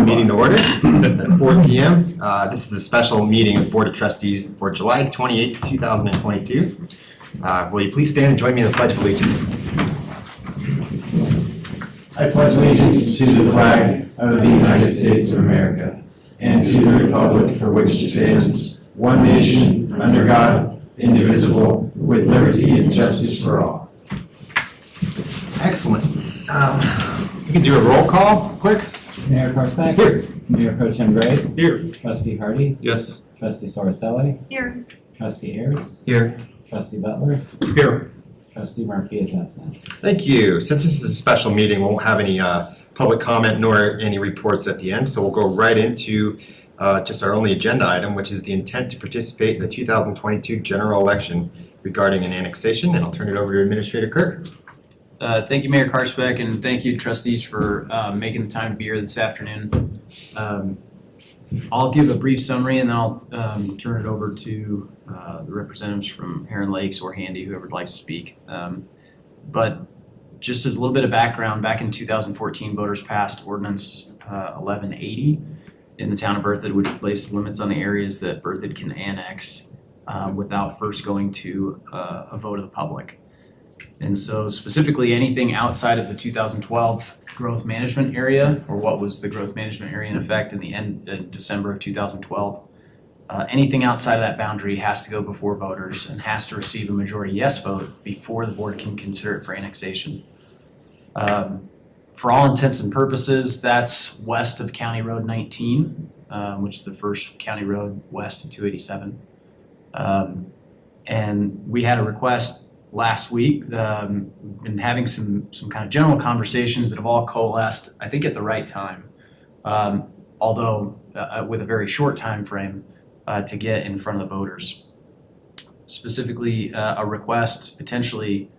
meeting to order at 4 p.m. This is a special meeting of the Board of Trustees for July 28, 2022. Will you please stand and join me in the Pledge of Allegiance? I pledge allegiance to the flag of the United States of America and to the republic for which it stands, one nation, under God, indivisible, with liberty and justice for all. Excellent. You can do a roll call, clerk. Mayor Karsbeck? Here. Mayor Pro Tem Grace? Here. Trustee Hardy? Yes. Trustee Soriselli? Here. Trustee Ayers? Here. Trustee Butler? Here. Trustee Murphy is absent. Thank you. Since this is a special meeting, we won't have any public comment nor any reports at the end, so we'll go right into just our only agenda item, which is the intent to participate in the 2022 general election regarding an annexation, and I'll turn it over to Administrator Kirk. Thank you, Mayor Karsbeck, and thank you, trustees, for making the time to be here this afternoon. I'll give a brief summary and then I'll turn it over to the representatives from Heron Lakes or Handy, whoever would like to speak. But just as a little bit of background, back in 2014, voters passed Ordinance 1180 in the town of Berthoud, which places limits on the areas that Berthoud can annex without first going to a vote of the public. And so specifically anything outside of the 2012 growth management area, or what was the growth management area in effect in December of 2012, anything outside of that boundary has to go before voters and has to receive a majority yes vote before the board can consider it for annexation. For all intents and purposes, that's west of County Road 19, which is the first county road west of 287. And we had a request last week. We've been having some kind of general conversations that have all coalesced, I think, at the right time, although with a very short time frame to get in front of the voters. Specifically, a request to potentially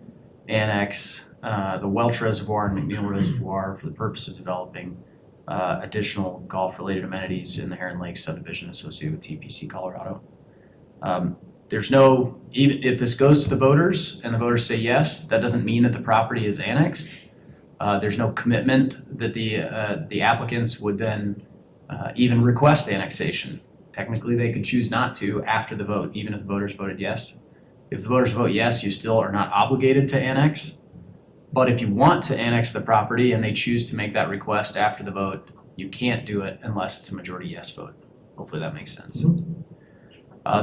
annex the Welch Reservoir and McNeil Reservoir for the purpose of developing additional golf-related amenities in the Heron Lakes subdivision associated with TPC Colorado. There's no, even if this goes to the voters and the voters say yes, that doesn't mean that the property is annexed. There's no commitment that the applicants would then even request annexation. Technically, they could choose not to after the vote, even if the voters voted yes. If the voters vote yes, you still are not obligated to annex. But if you want to annex the property and they choose to make that request after the vote, you can't do it unless it's a majority yes vote. Hopefully that makes sense.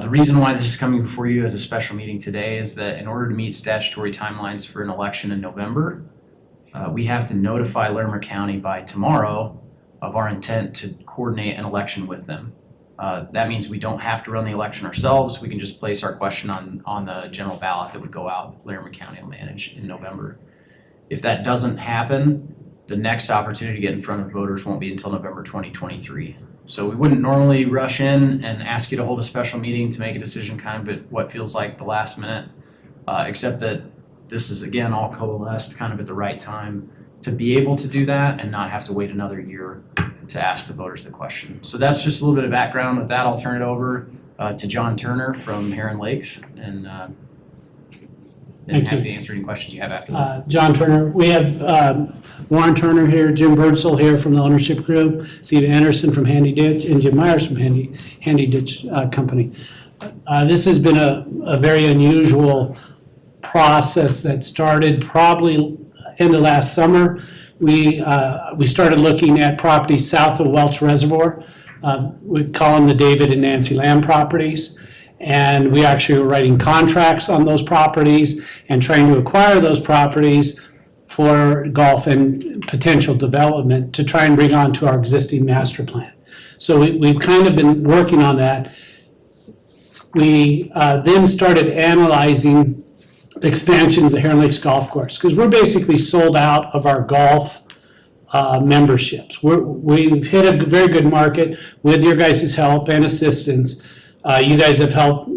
The reason why this is coming before you as a special meeting today is that in order to meet statutory timelines for an election in November, we have to notify Larimer County by tomorrow of our intent to coordinate an election with them. That means we don't have to run the election ourselves. We can just place our question on the general ballot that would go out, Larimer County will manage in November. If that doesn't happen, the next opportunity to get in front of voters won't be until November 2023. So we wouldn't normally rush in and ask you to hold a special meeting to make a decision kind of at what feels like the last minute, except that this is, again, all coalesced kind of at the right time to be able to do that and not have to wait another year to ask the voters the question. So that's just a little bit of background. With that, I'll turn it over to John Turner from Heron Lakes and happy to answer any questions you have after that. John Turner. We have Warren Turner here, Jim Birdsell here from the ownership group, Steve Anderson from Handy Ditch, and Jim Myers from Handy Ditch Company. This has been a very unusual process that started probably end of last summer. We started looking at properties south of Welch Reservoir. We call them the David and Nancy Lamb properties. And we actually were writing contracts on those properties and trying to acquire those properties for golf and potential development to try and bring on to our existing master plan. So we've kind of been working on that. We then started analyzing expansion of the Heron Lakes Golf Course because we're basically sold out of our golf memberships. We've hit a very good market with your guys' help and assistance. You guys have helped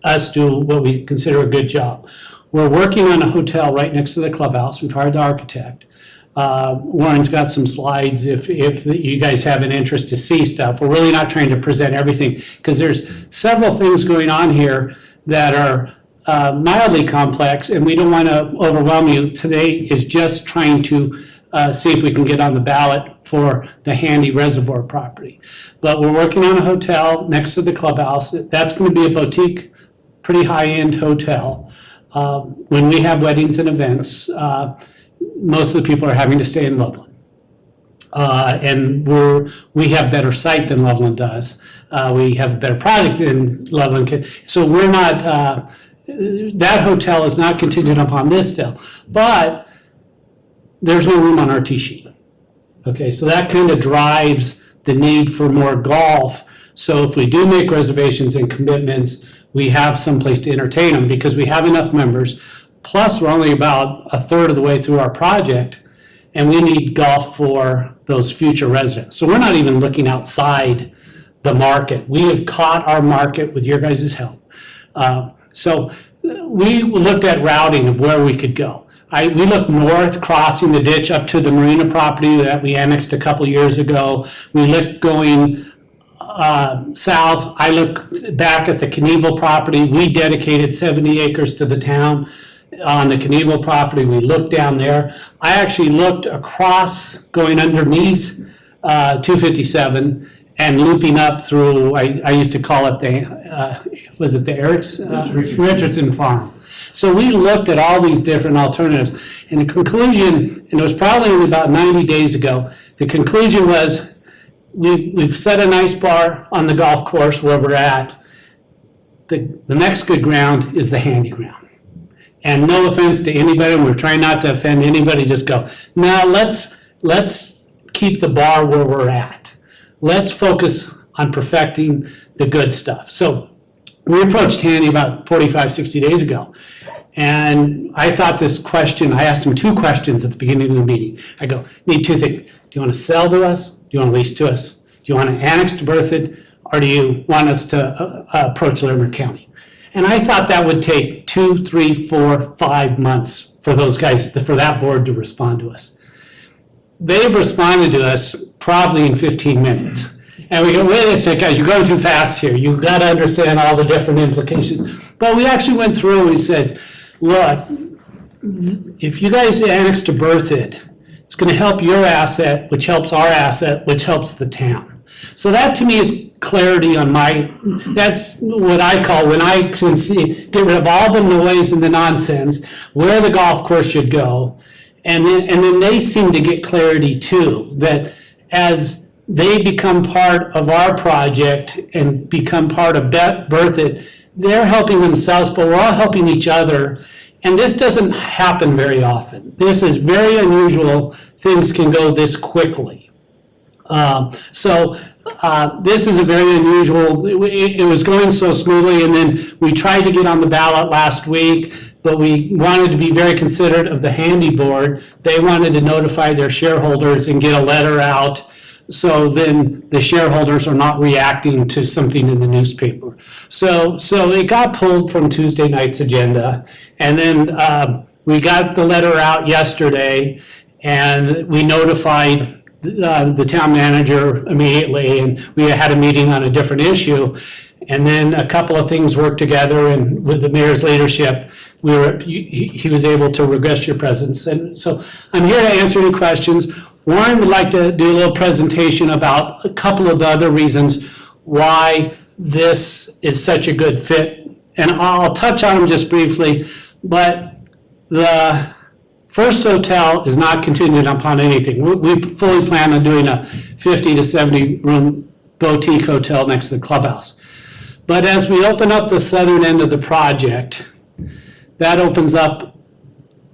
us do what we consider a good job. We're working on a hotel right next to the clubhouse. We've hired the architect. Warren's got some slides if you guys have an interest to see stuff. We're really not trying to present everything because there's several things going on here that are mildly complex and we don't want to overwhelm you. Today is just trying to see if we can get on the ballot for the Handy Reservoir property. But we're working on a hotel next to the clubhouse. That's going to be a boutique, pretty high-end hotel. When we have weddings and events, most of the people are having to stay in Loveland. And we have better site than Loveland does. We have a better product than Loveland can. So we're not, that hotel is not contingent upon this deal. But there's no room on our tee sheet. Okay, so that kind of drives the need for more golf. So if we do make reservations and commitments, we have someplace to entertain them because we have enough members. Plus, we're only about a third of the way through our project, and we need golf for those future residents. So we're not even looking outside the market. We have caught our market with your guys' help. So we looked at routing of where we could go. We looked north, crossing the ditch up to the marina property that we annexed a couple years ago. We looked going south. I looked back at the Knievel property. We dedicated 70 acres to the town on the Knievel property. We looked down there. I actually looked across, going underneath 257 and looping up through, I used to call it was it the Richardson Farm. So we looked at all these different alternatives. And the conclusion, and it was probably only about 90 days ago, the conclusion was we've set a nice bar on the golf course where we're at. The next good ground is the Handy ground. And no offense to anybody, we're trying not to offend anybody, just go, now let's keep the bar where we're at. Let's focus on perfecting the good stuff. So we approached Handy about 45, 60 days ago. And I thought this question, I asked him two questions at the beginning of the meeting. I go, need two things. Do you want to sell to us? Do you want to lease to us? Do you want to annex to Berthoud? Or do you want us to approach Larimer County? And I thought that would take 2, 3, 4, 5 months for those guys, for that board to respond to us. They responded to us probably in 15 minutes. And we go, wait a second, guys, you're going too fast here. You've got to understand all the different implications. But we actually went through and we said, look, if you guys annex to Berthoud, it's going to help your asset, which helps our asset, which helps the town. So that to me is clarity on that's what I call when I can see, get rid of all the noise and the nonsense, where the golf course should go. And then they seem to get clarity too, that as they become part of our project and become part of Berthoud, they're helping themselves, but we're all helping each other. And this doesn't happen very often. This is very unusual. Things can go this quickly. This is a very unusual, it was going so smoothly, and then we tried to get on the ballot last week, but we wanted to be very considerate of the Handy board. They wanted to notify their shareholders and get a letter out, so then the shareholders are not reacting to something in the newspaper. So it got pulled from Tuesday night's agenda, and then we got the letter out yesterday, and we notified the town manager immediately, and we had a meeting on a different issue. And then a couple of things worked together, and with the mayor's leadership, he was able to request your presence. And so I'm here to answer any questions. Warren would like to do a little presentation about a couple of the other reasons why this is such a good fit. And I'll touch on them just briefly, but the first hotel is not contingent upon anything. We fully plan on doing a 50 to 70 room boutique hotel next to the clubhouse. But as we open up the southern end of the project, that opens up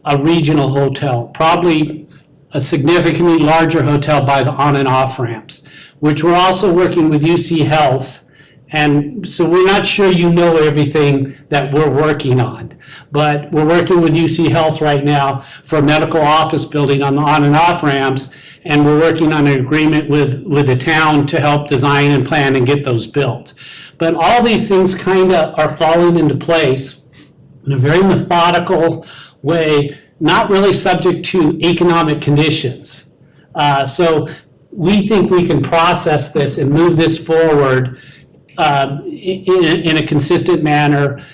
a regional hotel, probably a significantly larger hotel by the on and off ramps, which we're also working with UC Health. And so we're not sure you know everything that we're working on, but we're working with UC Health right now for a medical office building on the on and off ramps, and we're working on an agreement with the town to help design and plan and get those built. But all these things kind of are falling into place in a very methodical way, not really subject to economic conditions. So we think we can process this and move this forward in a consistent manner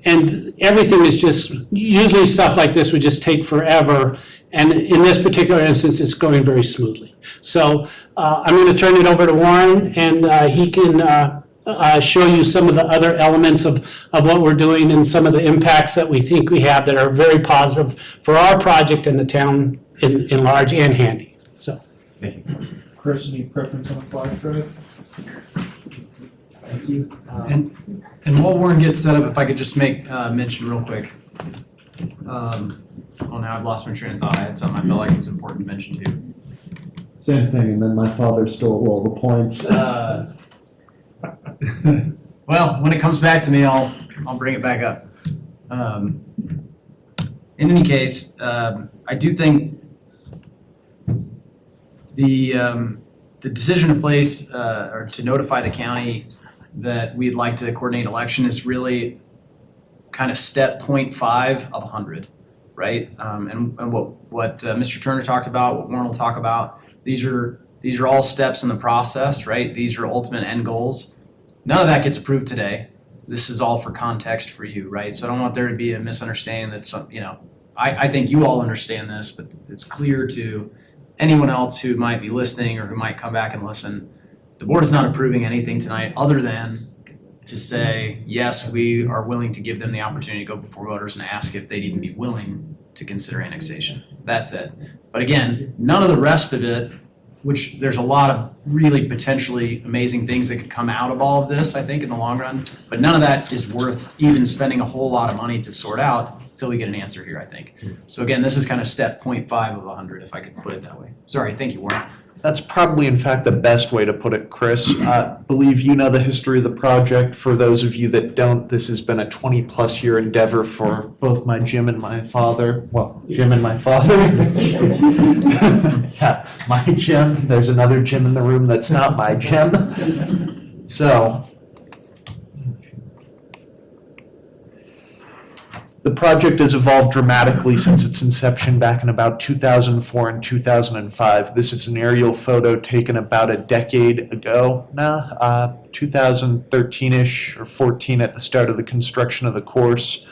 And everything is just, usually stuff like this would just take forever. And in this particular instance, it's going very smoothly. So I'm going to turn it over to Warren, and he can show you some of the other elements of what we're doing and some of the impacts that we think we have that are very positive for our project and the town in large and Handy. So. Thank you. Chris, any preference on a flash drive? Thank you. And while Warren gets set up, if I could just make mention real quick. Well, now I've lost my train of thought. I had something I felt like was important to mention too. Same thing, and then my father stole all the points. Well, when it comes back to me, I'll bring it back up. In any case, I do think the decision to place or to notify the county that we'd like to coordinate election is really kind of step 0.5 of 100, right? And what Mr. Turner talked about, what Warren will talk about, these are all steps in the process, right? These are ultimate end goals. None of that gets approved today. This is all for context for you, right? So I don't want there to be a misunderstanding that some, I think you all understand this, but it's clear to anyone else who might be listening or who might come back and listen. The board is not approving anything tonight other than to say, yes, we are willing to give them the opportunity to go before voters and ask if they'd even be willing to consider annexation. That's it. But again, none of the rest of it, which there's a lot of really potentially amazing things that could come out of all of this, I think, in the long run. But none of that is worth even spending a whole lot of money to sort out until we get an answer here, I think. So again, this is kind of step 0.5 of 100, if I could put it that way. Sorry, thank you, Warren. That's probably, in fact, the best way to put it, Chris. I believe you know the history of the project. For those of you that don't, this has been a 20-plus year endeavor for both my Jim and my father. Well, Jim and my father. Yeah, my Jim. There's another Jim in the room that's not my Jim. So, the project has evolved dramatically since its inception back in about 2004 and 2005. This is an aerial photo taken about a decade ago now, 2013-ish or 14 at the start of the construction of the course.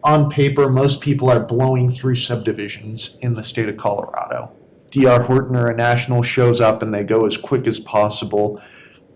On paper, most people are blowing through subdivisions in the state of Colorado. D.R. Horton or a national shows up and they go as quick as possible.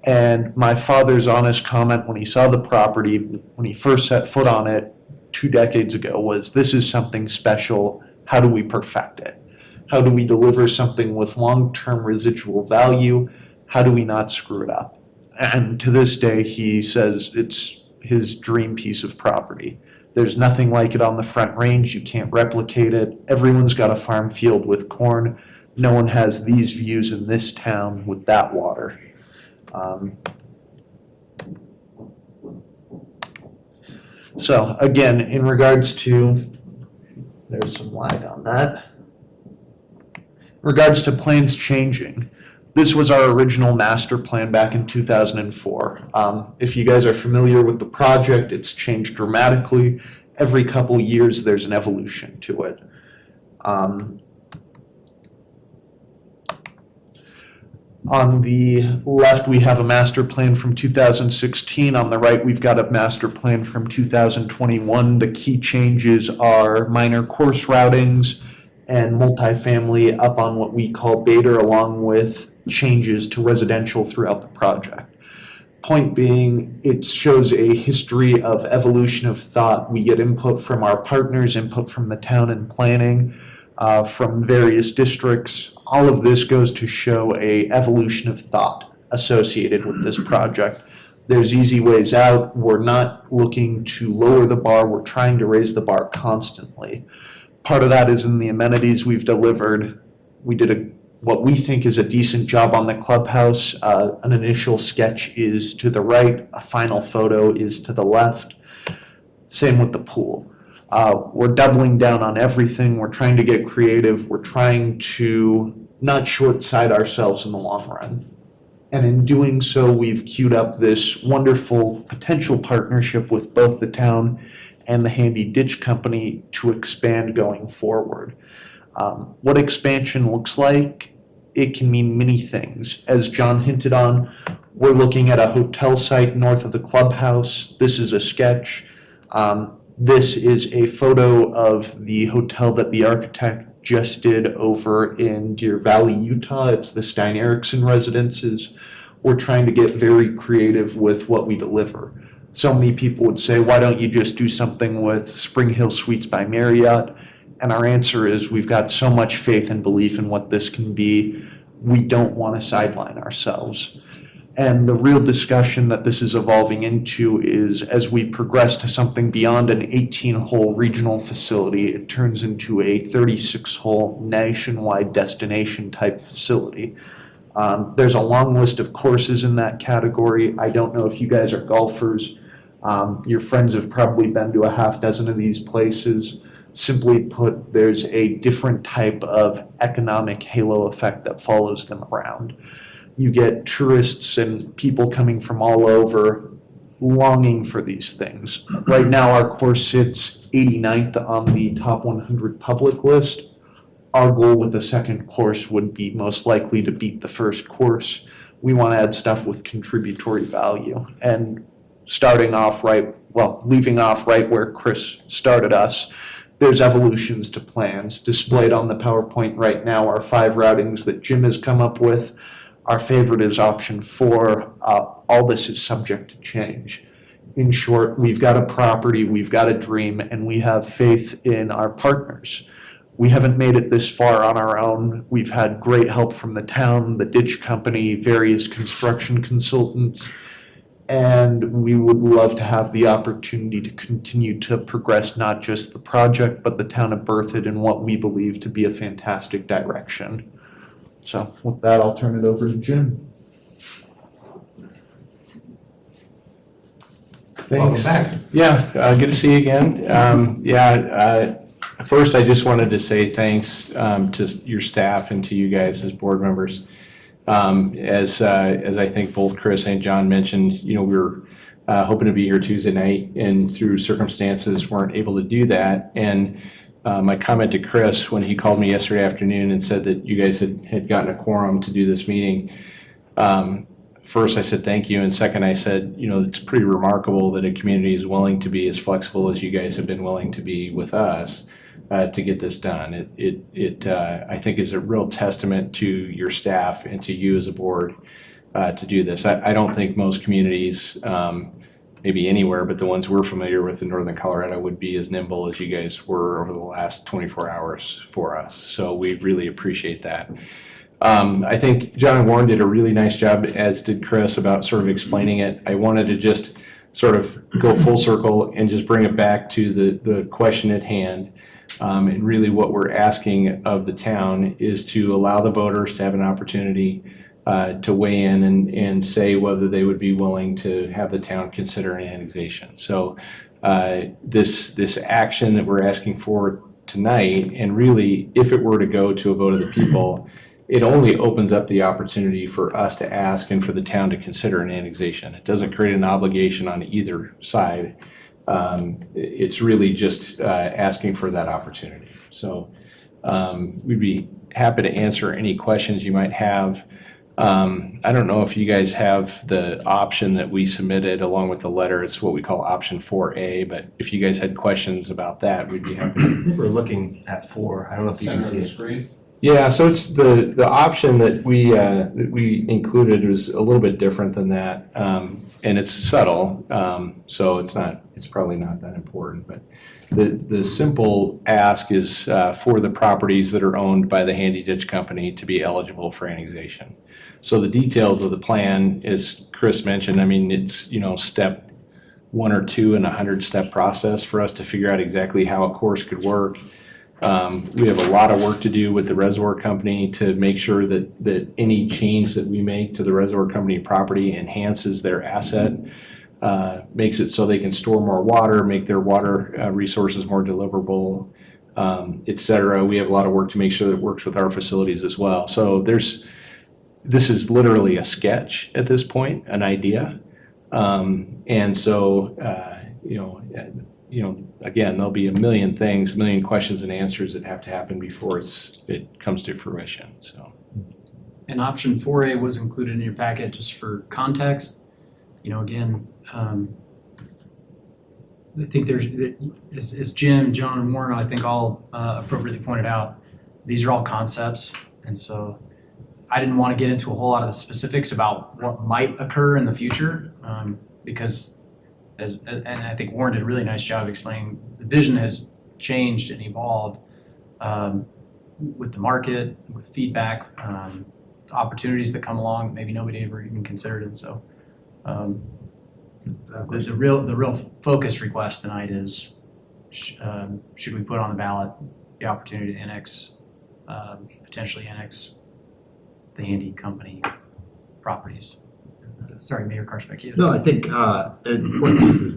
And my father's honest comment when he saw the property, when he first set foot on it, 2 decades ago was, this is something special. How do we perfect it? How do we deliver something with long-term residual value? How do we not screw it up? And to this day, he says it's his dream piece of property. There's nothing like it on the Front Range. You can't replicate it. Everyone's got a farm field with corn. No one has these views in this town with that water. So again, in regards to, there's some lag on that. In regards to plans changing, this was our original master plan back in 2004. If you guys are familiar with the project, it's changed dramatically. Every couple years, there's an evolution to it. On the left, we have a master plan from 2016. On the right, we've got a master plan from 2021. The key changes are minor course routings and multifamily up on what we call Bader, along with changes to residential throughout the project. Point being, it shows a history of evolution of thought. We get input from our partners, input from the town and planning, from various districts. All of this goes to show a evolution of thought associated with this project. There's easy ways out. We're not looking to lower the bar. We're trying to raise the bar constantly. Part of that is in the amenities we've delivered. We did what we think is a decent job on the clubhouse. An initial sketch is to the right. A final photo is to the left. Same with the pool. We're doubling down on everything. We're trying to get creative. We're trying to not short-side ourselves in the long run. And in doing so, we've queued up this wonderful potential partnership with both the town and the Handy Ditch Company to expand going forward. What expansion looks like, it can mean many things. As John hinted on, we're looking at a hotel site north of the clubhouse. This is a sketch. This is a photo of the hotel that the architect just did over in Deer Valley, Utah. It's the Stein Eriksen Residences. We're trying to get very creative with what we deliver. So many people would say, why don't you just do something with Spring Hill Suites by Marriott? And our answer is, we've got so much faith and belief in what this can be, we don't want to sideline ourselves. And the real discussion that this is evolving into is, as we progress to something beyond an 18-hole regional facility, it turns into a 36-hole nationwide destination type facility. There's a long list of courses in that category. I don't know if you guys are golfers. Your friends have probably been to a half dozen of these places. Simply put, there's a different type of economic halo effect that follows them around. You get tourists and people coming from all over longing for these things. Right now, our course sits 89th on the top 100 public list. Our goal with the second course would be most likely to beat the first course. We want to add stuff with contributory value. And leaving off right where Chris started us, there's evolutions to plans. Displayed on the PowerPoint right now are 5 routings that Jim has come up with. Our favorite is option 4. All this is subject to change. In short, we've got a property, we've got a dream, and we have faith in our partners. We haven't made it this far on our own. We've had great help from the town, the ditch company, various construction consultants, and we would love to have the opportunity to continue to progress not just the project, but the town of Berthoud in what we believe to be a fantastic direction. So with that, I'll turn it over to Jim. Welcome back. Yeah, good to see you again. First, I just wanted to say thanks to your staff and to you guys as board members. As I think both Chris and John mentioned, we were hoping to be here Tuesday night, and through circumstances weren't able to do that. And my comment to Chris when he called me yesterday afternoon and said that you guys had gotten a quorum to do this meeting, first I said thank you, and second I said, it's pretty remarkable that a community is willing to be as flexible as you guys have been willing to be with us to get this done. It I think is a real testament to your staff and to you as a board to do this. I don't think most communities, maybe anywhere, but the ones we're familiar with in Northern Colorado would be as nimble as you guys were over the last 24 hours for us. So we really appreciate that. I think John and Warren did a really nice job, as did Chris, about sort of explaining it. I wanted to just sort of go full circle and just bring it back to the question at hand. And really what we're asking of the town is to allow the voters to have an opportunity to weigh in and say whether they would be willing to have the town consider an annexation. So this action that we're asking for tonight, and really if it were to go to a vote of the people, it only opens up the opportunity for us to ask and for the town to consider an annexation. It doesn't create an obligation on either side. It's really just asking for that opportunity. So we'd be happy to answer any questions you might have. I don't know if you guys have the option that we submitted along with the letter. It's what we call option 4A, but if you guys had questions about that, we'd be happy to. We're looking at 4. I don't know if you can see it. Yeah, so it's the option that we included was a little bit different than that, and it's subtle, so it's probably not that important. But the simple ask is for the properties that are owned by the Handy Ditch Company to be eligible for annexation. So the details of the plan, as Chris mentioned, I mean, it's step 1 or 2 in a 100-step process for us to figure out exactly how a course could work. We have a lot of work to do with the Reservoir Company to make sure that any change that we make to the Reservoir Company property enhances their asset, makes it so they can store more water, make their water resources more deliverable, et cetera. We have a lot of work to make sure that it works with our facilities as well. So this is literally a sketch at this point, an idea. And so, again, there'll be a million things, a million questions and answers that have to happen before it comes to fruition. So, And option 4A was included in your packet just for context. Again, I think as Jim, John, and Warren, I think all appropriately pointed out, these are all concepts. And so I didn't want to get into a whole lot of the specifics about what might occur in the future, because and I think Warren did a really nice job of explaining, the vision has changed and evolved with the market, with feedback, opportunities that come along that maybe nobody ever even considered. And so the real focus request tonight is, should we put on the ballot the opportunity to annex, potentially annex the Handy Company properties? Sorry, Mayor Karspec, you. No, I think an important piece is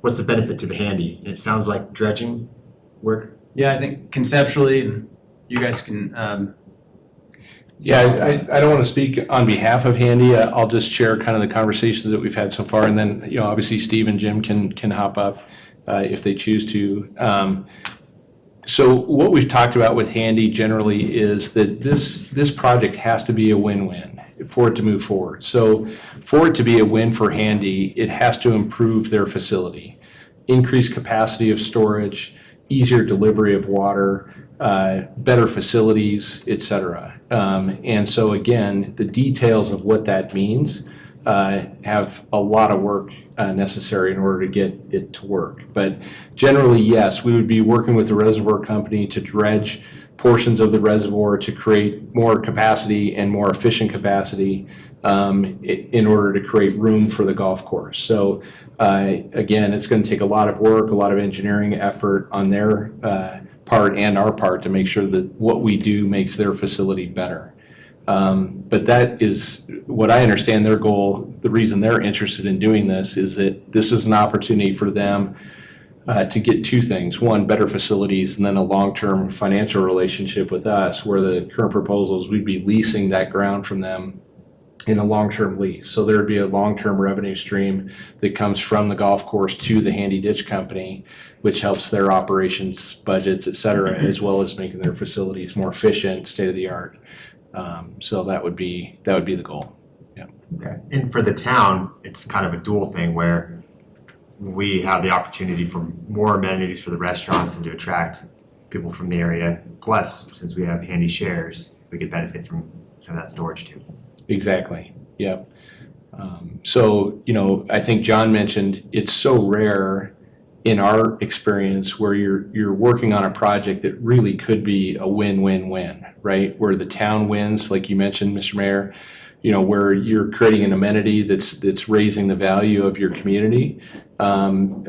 what's the benefit to the Handy? And it sounds like dredging work. Yeah, I think conceptually, and you guys can, Yeah, I don't want to speak on behalf of Handy. I'll just share kind of the conversations that we've had so far, and then, you know, obviously Steve and Jim can hop up if they choose to. So what we've talked about with Handy generally is that this project has to be a win-win for it to move forward. So for it to be a win for Handy, it has to improve their facility, increase capacity of storage, easier delivery of water, better facilities, et cetera. And so again, the details of what that means have a lot of work necessary in order to get it to work. But generally, yes, we would be working with the reservoir company to dredge portions of the reservoir to create more capacity and more efficient capacity in order to create room for the golf course. So again, it's going to take a lot of work, a lot of engineering effort on their part and our part to make sure that what we do makes their facility better. But that is what I understand their goal. The reason they're interested in doing this is that this is an opportunity for them to get two things. One, better facilities, and then a long-term financial relationship with us, where the current proposals, we'd be leasing that ground from them in a long-term lease. So there'd be a long-term revenue stream that comes from the golf course to the Handy Ditch Company, which helps their operations budgets, et cetera, as well as making their facilities more efficient, state-of-the-art. So that would be the goal. Yeah. Okay. And for the town, it's kind of a dual thing where we have the opportunity for more amenities for the restaurants and to attract people from the area. Plus, since we have Handy shares, we could benefit from some of that storage too. Exactly. Yep. So, you know, I think John mentioned it's so rare in our experience where you're working on a project that really could be a win-win-win, right? Where the town wins, like you mentioned, Mr. Mayor, you know, where you're creating an amenity that's raising the value of your community. And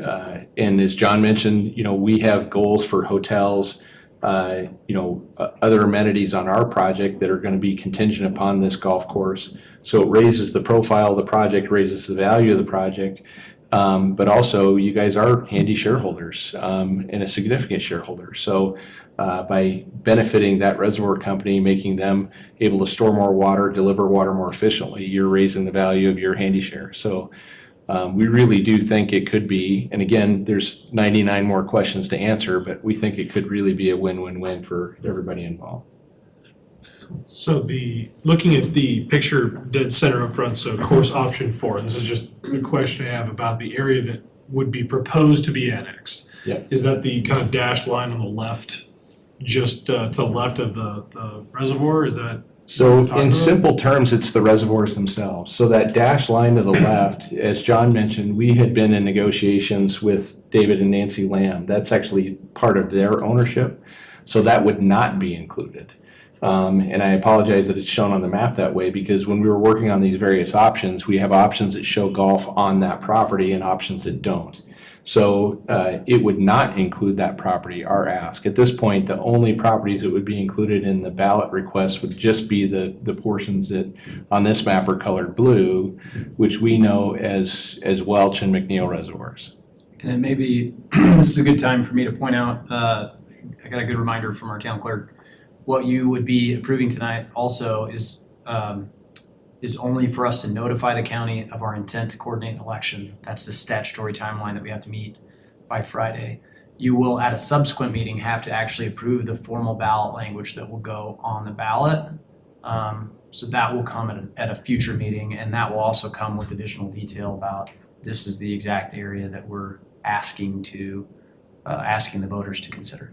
as John mentioned, you know, we have goals for hotels, you know, other amenities on our project that are going to be contingent upon this golf course. So it raises the profile of the project, raises the value of the project. But also, you guys are Handy shareholders and a significant shareholder. So by benefiting that reservoir company, making them able to store more water, deliver water more efficiently, you're raising the value of your Handy share. So we really do think it could be, and again, there's 99 more questions to answer, but we think it could really be a win-win-win for everybody involved. So looking at the picture dead center up front, so course option 4, this is just a question I have about the area that would be proposed to be annexed. Yeah. Is that the kind of dashed line on the left, just to the left of the reservoir? Is that? So in simple terms, it's the reservoirs themselves. So that dashed line to the left, as John mentioned, we had been in negotiations with David and Nancy Lamb. That's actually part of their ownership. So that would not be included. And I apologize that it's shown on the map that way, because when we were working on these various options, we have options that show golf on that property and options that don't. So it would not include that property, our ask. At this point, the only properties that would be included in the ballot request would just be the portions that on this map are colored blue, which we know as Welch and McNeil reservoirs. and it may be, this is a good time for me to point out, I got a good reminder from our town clerk. What you would be approving tonight also is only for us to notify the county of our intent to coordinate an election. That's the statutory timeline that we have to meet by Friday. You will, at a subsequent meeting, have to actually approve the formal ballot language that will go on the ballot. So that will come at a future meeting, and that will also come with additional detail about this is the exact area that we're asking the voters to consider.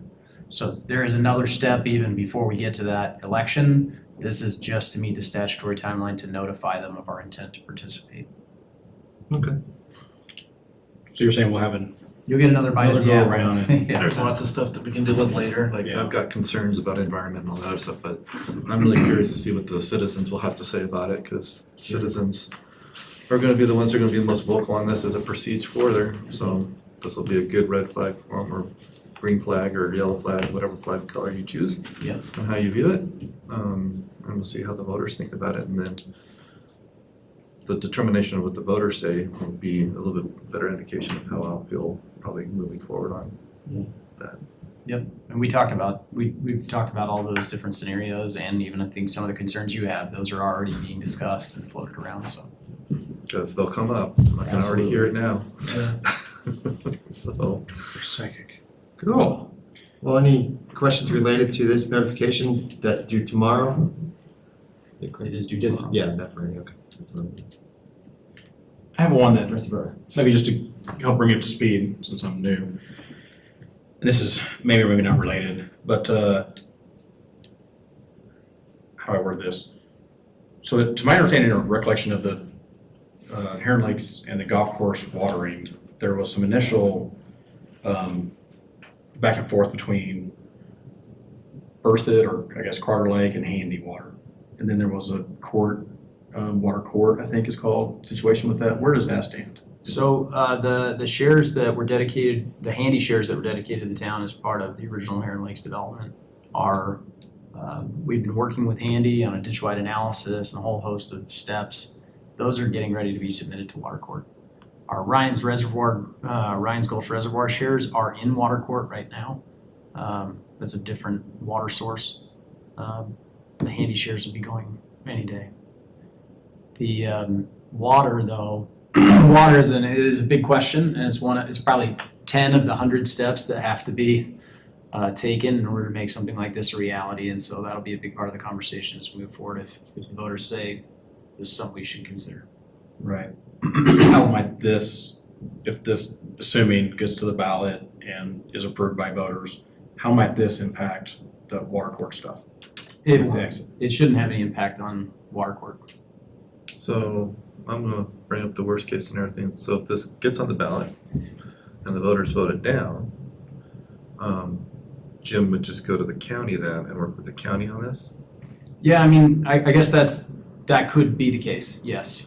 So there is another step even before we get to that election. This is just to meet the statutory timeline to notify them of our intent to participate. Okay. So you're saying we'll have You'll get another bite another of the go apple. around and Yeah. There's lots of stuff that we can deal with later, like Yeah. I've got concerns about environment and all that other stuff, but I'm really curious to see what the citizens will have to say about it, cause citizens are gonna be the ones that are gonna be the most vocal on this as it proceeds further, so this will be a good red flag for them, or green flag or yellow flag, whatever flag color you choose. Yeah. And how you view it, and we'll see how the voters think about it, and then the determination of what the voters say will be a little bit better indication of how I'll feel probably moving forward on that. And we've talked about all those different scenarios, and even I think some of the concerns you have, those are already being discussed and floated around, so. Cause they'll come up, I can already hear it now. So, you're psychic. Cool. Well, any questions related to this notification that's due tomorrow? It is due Just- tomorrow. Yeah, definitely, okay. I have one that Trustee Brewer. maybe just to help bring you up to speed since I'm new. And this is maybe or maybe not related, but how do I word this? So to my understanding or recollection of the Heron Lakes and the golf course watering, there was some initial back and forth between Berthoud, or I guess Carter Lake, and Handy Water. And then there was a water court, I think is called, situation with that. Where does that stand? So the shares that were dedicated, the Handy shares that were dedicated to the town as part of the original Heron Lakes development are, we've been working with Handy on a ditch-wide analysis and a whole host of steps. Those are getting ready to be submitted to Water Court. Our Ryan's Gulch Reservoir shares are in Water Court right now. That's a different water source. The Handy shares will be going any day. The water though, water is a big question, and it's probably 10 of the 100 steps that have to be taken in order to make something like this a reality, and so that'll be a big part of the conversation as we move forward if the voters say this is something we should consider. Right. How might this, if this, assuming gets to the ballot and is approved by voters, how might this impact the water court stuff? It With the exit? It shouldn't have any impact on Water Court. so I'm gonna bring up the worst case scenario thing. So if this gets on the ballot and the voters vote it down, Jim would just go to the county then and work with the county on this? Yeah, I mean, I guess that could be the case, yes.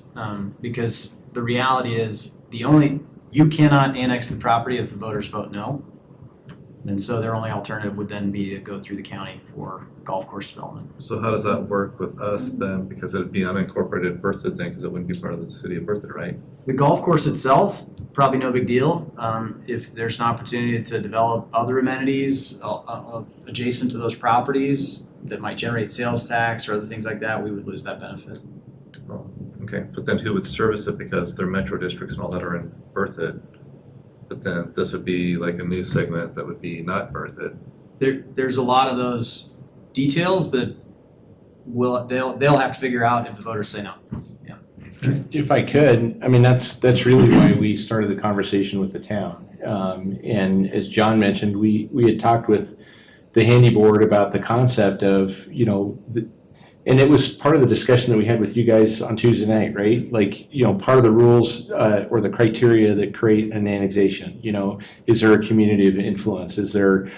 Because the reality is, you cannot annex the property if the voters vote no. And so their only alternative would then be to go through the county for golf course development. So how does that work with us then? Because it would be unincorporated Berthoud then, because it wouldn't be part of the city of Berthoud, right? The golf course itself, probably no big deal. If there's an opportunity to develop other amenities adjacent to those properties that might generate sales tax or other things like that, we would lose that benefit. Oh, okay, but then who would service it because their metro districts and all that are in Berthoud? But then this would be like a new segment that would be not Berthoud. There's a lot of those details that they'll have to figure out if the voters say no. If I could, I mean, that's really why we started the conversation with the town. And as John mentioned, we had talked with the Handy Board about the concept of, and it was part of the discussion that we had with you guys on Tuesday night, right? Like, part of the rules or the criteria that create an annexation, is there a community of influence? Is there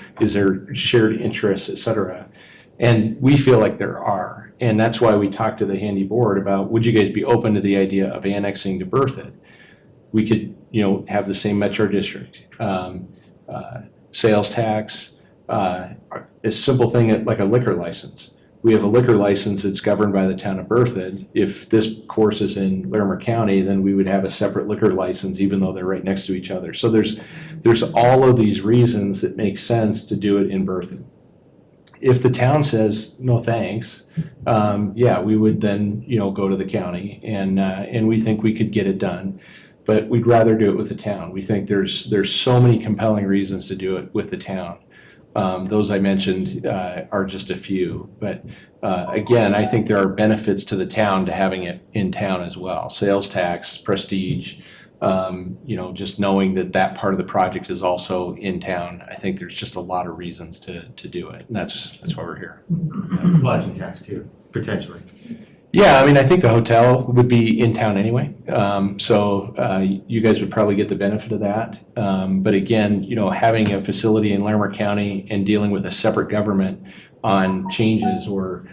shared interests, et cetera? And we feel like there are. And that's why we talked to the Handy Board about, would you guys be open to the idea of annexing to Berthoud? We could, have the same metro district, sales tax, a simple thing like a liquor license. We have a liquor license that's governed by the town of Berthoud. If this course is in Larimer County, then we would have a separate liquor license, even though they're right next to each other. So there's all of these reasons that make sense to do it in Berthoud. If the town says, no thanks, we would then, go to the county and we think we could get it done. But we'd rather do it with the town. We think there's so many compelling reasons to do it with the town. Those I mentioned are just a few, but again, I think there are benefits to the town to having it in town as well. Sales tax, prestige, Just knowing that that part of the project is also in town, I think there's just a lot of reasons to do it, and that's why we're here. Lodging tax too, potentially. Yeah, I mean, I think the hotel would be in town anyway, so you guys would probably get the benefit of that. But again, having a facility in Larimer County and dealing with a separate government on changes or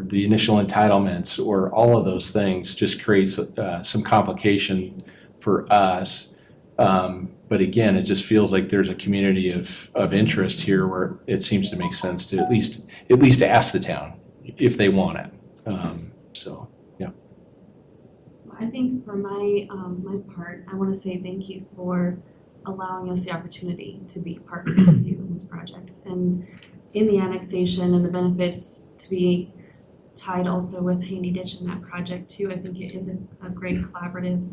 the initial entitlements or all of those things just creates some complication for us. But again, it just feels like there's a community of interest here where it seems to make sense to at least ask the town if they want it. So, yeah. I think for my part, I want to say thank you for allowing us the opportunity to be partners with you in this project. And in the annexation and the benefits to be tied also with Handy Ditch in that project too, I think it is a great collaborative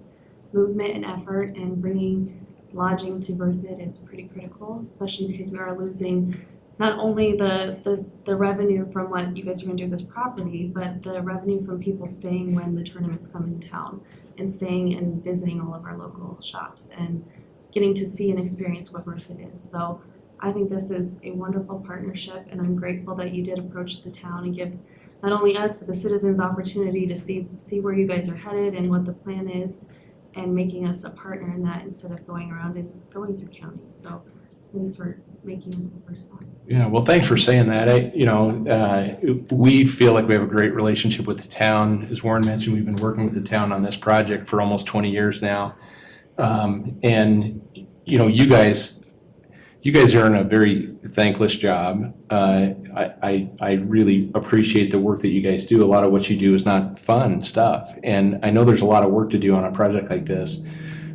movement and effort, and bringing lodging to Berthoud is pretty critical, especially because we are losing not only the revenue from what you guys are gonna do with this property, but the revenue from people staying when the tournaments come in town and staying and visiting all of our local shops and getting to see and experience what Berthoud is. So I think this is a wonderful partnership, and I'm grateful that you did approach the town and give not only us, but the citizens opportunity to see where you guys are headed and what the plan is, and making us a partner in that instead of going around and going through counties. So thanks for making us the first one. Yeah, well, thanks for saying that. We feel like we have a great relationship with the town. As Warren mentioned, we've been working with the town on this project for almost 20 years now. And you guys are in a very thankless job. I really appreciate the work that you guys do. A lot of what you do is not fun stuff. And I know there's a lot of work to do on a project like this,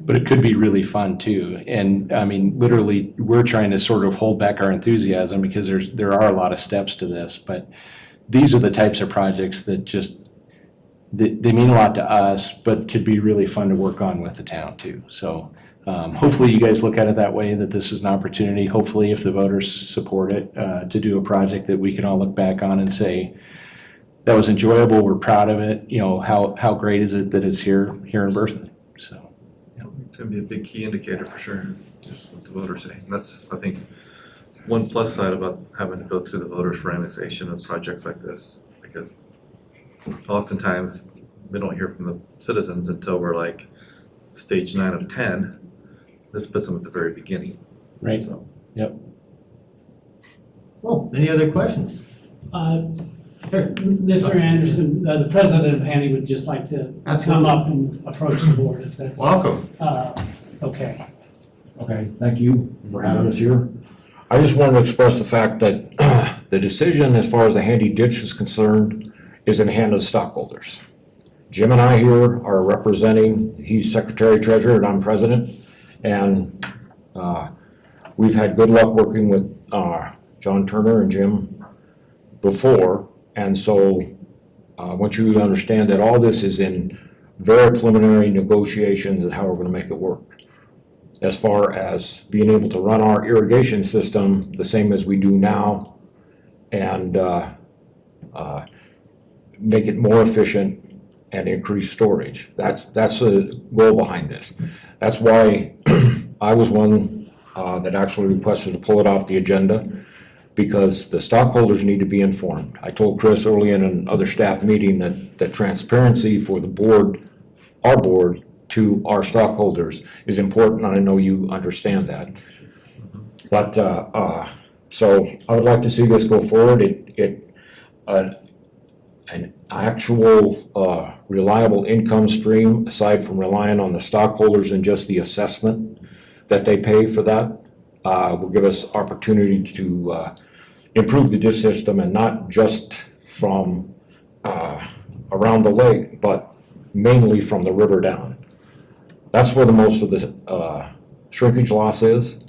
but it could be really fun too. And I mean, literally, we're trying to sort of hold back our enthusiasm because there are a lot of steps to this. But these are the types of projects that they mean a lot to us, but could be really fun to work on with the town too. So hopefully you guys look at it that way, that this is an opportunity, hopefully if the voters support it, to do a project that we can all look back on and say, that was enjoyable, we're proud of it, how great is it that it's here in Berthoud, so. It's gonna be a big key indicator for sure, just what the voters say. And that's, I think, one plus side about having to go through the voters for annexation of projects like this, because oftentimes we don't hear from the citizens until we're like stage 9 of 10. This puts them at the very beginning. Right. So. Well, any other questions? Mr. Anderson, the president of Handy would just like to come up and approach the board if that's. Welcome. Okay. Okay, thank you for having us here. I just wanted to express the fact that the decision as far as the Handy Ditch is concerned is in the hand of the stockholders. Jim and I here are representing, he's secretary treasurer and I'm president, and we've had good luck working with John Turner and Jim before, and so I want you to understand that all this is in very preliminary negotiations of how we're going to make it work. As far as being able to run our irrigation system the same as we do now and make it more efficient and increase storage. That's the goal behind this. That's why I was one that actually requested to pull it off the agenda, because the stockholders need to be informed. I told Chris early in another staff meeting that transparency for the board, our board, to our stockholders is important, and I know you understand that. But so I would like to see this go forward. An actual reliable income stream, aside from relying on the stockholders and just the assessment that they pay for that, will give us opportunity to improve the ditch system, and not just from around the lake, but mainly from the river down. That's where the most of the shrinkage loss is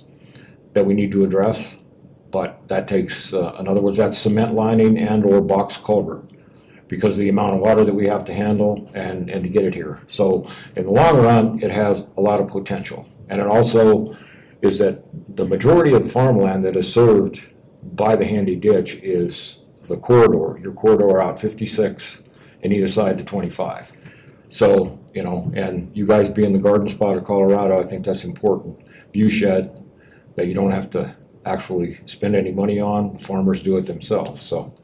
that we need to address, but that takes, in other words, that's cement lining and or box culvert, because of the amount of water that we have to handle and to get it here. So in the long run, it has a lot of potential. And it also is that the majority of the farmland that is served by the Handy Ditch is the corridor, your corridor out 56 and either side to 25. So, you know, and you guys being the garden spot of Colorado, I think that's important. View shed that you don't have to actually spend any money on, the farmers do it themselves, so.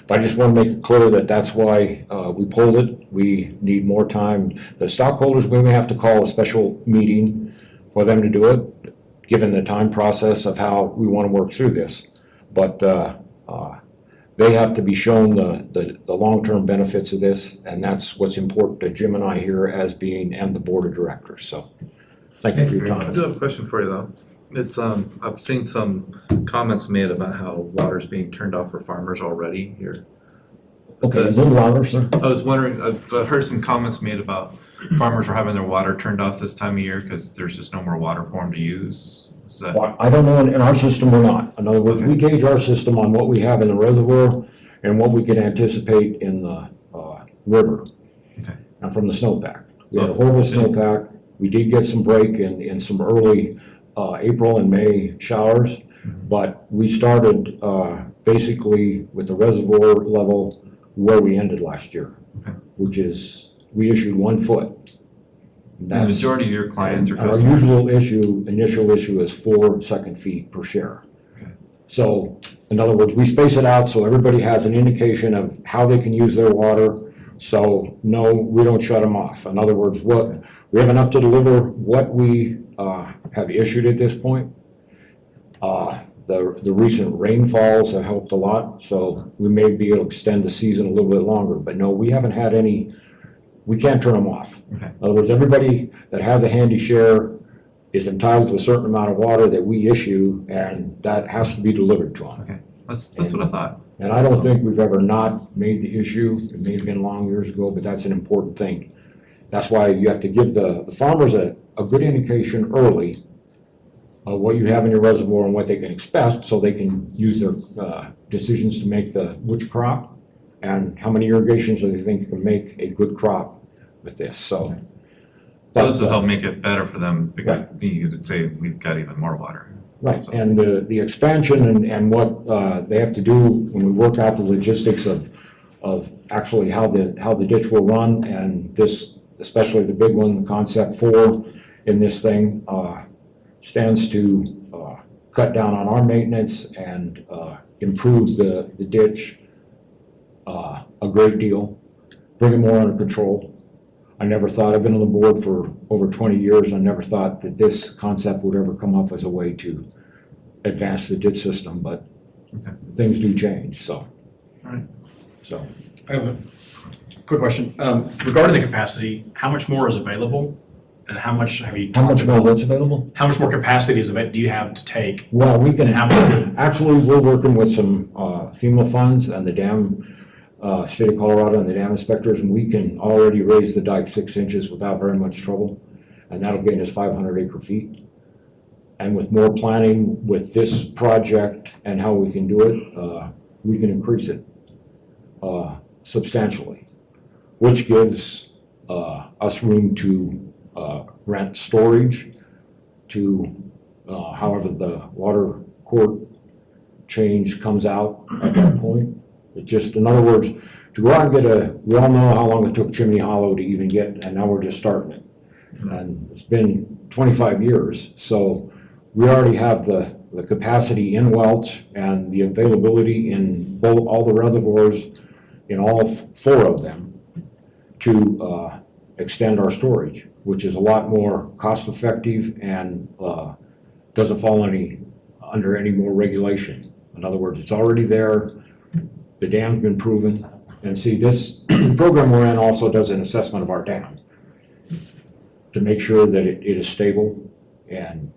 But I just want to make it clear that that's why we pulled it. We need more time. The stockholders, we may have to call a special meeting for them to do it, given the time process of how we want to work through this. But they have to be shown the long-term benefits of this, and that's what's important to Jim and I here as being, and the board of directors, so. Thank you for your I time. do have a question for you though. It's, I've seen some comments made about how water's being turned off for farmers already here. Okay, a little louder, sir. I was wondering, I've heard some comments made about farmers are having their water turned off this time of year because there's just no more water for them to use. Is that? Well, I don't know, in our system or not. In other words, we gauge our system on what we have in the reservoir and what we can anticipate in the river. Okay. And from the snowpack. We had a horrible snowpack. We did get some break in some early April and May showers, but we started basically with the reservoir level where we ended last year, which is, we issued 1 foot. The majority of your clients or Our customers? initial issue is 4 second feet per share. Okay. So, in other words, we space it out so everybody has an indication of how they can use their water. So, no, we don't shut them off. In other words, we have enough to deliver what we have issued at this point. The recent rainfalls have helped a lot, so we may be able to extend the season a little bit longer. But no, we haven't had any, we can't turn them off. Okay. In other words, everybody that has a handy share is entitled to a certain amount of water that we issue, and that has to be delivered to them. Okay, that's what I thought. And I don't think we've ever not made the issue. It may have been long years ago, but that's an important thing. That's why you have to give the farmers a good indication early of what you have in your reservoir and what they can expect, so they can use their decisions to make which crop and how many irrigations do they think can make a good crop with this, so. So this will help make it better for them because you could say we've got even more water. Right, So- and the expansion and what they have to do when we work out the logistics of actually how the ditch will run, and this, especially the big one, the Concept 4 in this thing, stands to cut down on our maintenance and improve the ditch a great deal, bring it more under control. I never thought, I've been on the board for over 20 years, I never thought that this concept would ever come up as a way to advance the ditch system, but things do change, so. Right. So. I have a quick question. Regarding the capacity, how much more is available? And how much have you How talked much more about? what's available? How much more capacity do you have to take? Well, we can, And how much? actually, we're working with some FEMA funds and the dam, state of Colorado and the dam inspectors, and we can already raise the dike 6 inches without very much trouble. And that'll gain us 500 acre feet. And with more planning with this project and how we can do it, we can increase it substantially, which gives us room to rent storage to however the water court change comes out at that point. It just, in other words, to go out and get we all know how long it took Chimney Hollow to even get, and now we're just starting it. And it's been 25 years, so we already have the capacity in Welch and the availability in all the reservoirs, in all 4 of them, to extend our storage, which is a lot more cost effective and doesn't fall under any more regulation. In other words, it's already there, the dam's been proven, and see, this program we're in also does an assessment of our dam to make sure that it is stable and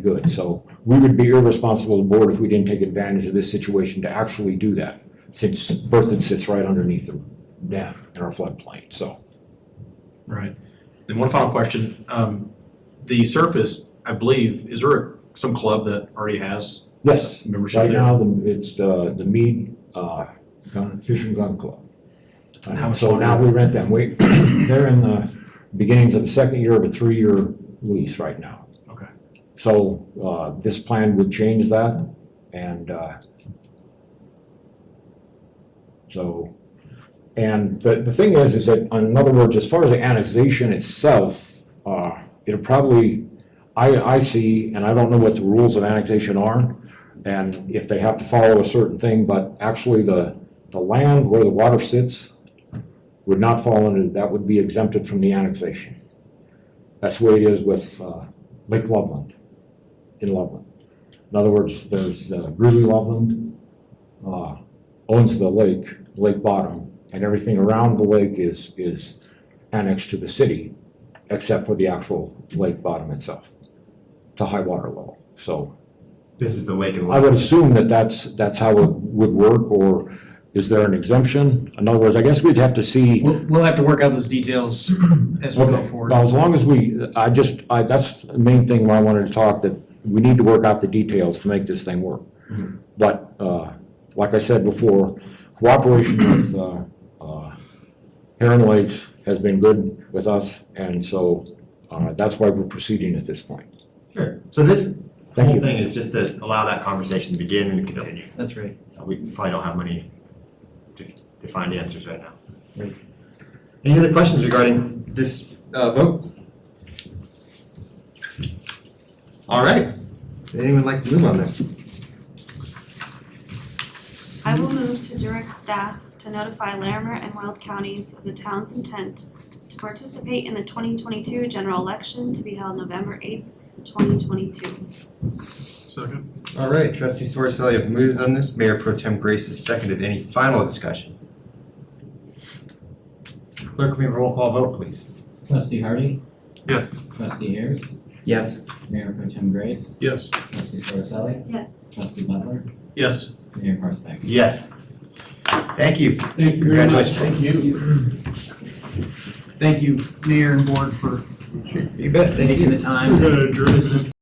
good. So we would be irresponsible, the board, if we didn't take advantage of this situation to actually do that, since Berthoud sits right underneath the dam in our floodplain, so. Right. And one final question. The surface, I believe, is there some club that already has Yes, membership right there? now, it's the Mead Fish and Gun Club. And how much So longer? now we rent them. They're in the beginnings of the second year of a 3-year lease right now. Okay. So this plan would change that, and And the thing is that, in other words, as far as the annexation itself, it'll probably, I see, and I don't know what the rules of annexation are, and if they have to follow a certain thing, but actually the land where the water sits would not fall under, that would be exempted from the annexation. That's the way it is with Lake Loveland, in Loveland. In other words, there's Greeley Loveland owns the lake bottom, and everything around the lake is annexed to the city, except for the actual lake bottom itself, to high water level. So This is the lake and I would assume that that's how it would work, or is there an exemption? In other words, I guess we'd have to see. We'll have to work out those details as we go Okay. forward. Now, as long as that's the main thing where I wanted to talk, that we need to work out the details to make this thing work. But, like I said before, cooperation with, Heron Lakes has been good with us, and so, that's why we're proceeding at this point. Sure. So this Thank whole you. thing is just to allow that conversation to begin and continue. That's right. So we probably don't have many defined answers right now. Any other questions regarding this vote? All right. Would anyone like to move on this? I will move to direct staff to notify Larimer and Wild counties of the town's intent to participate in the 2022 general election to be held November 8th, 2022. Second. All right, trustee Sorsali have moved on this. Mayor Pro Tem Grace has seconded. Any final discussion? Clerk, can we have a roll call vote, please? Trustee Hardy, Yes. trustee Ayers, Yes. Mayor Pro Tem Grace, Yes. trustee Sarcelli, Yes. trustee Butler, Yes. Mayor Parsec. Yes. Thank you. Thank you very much. Congratulations. Thank you, Mayor and Board, for You bet. Thank you. taking the time. We're gonna adjourn. This is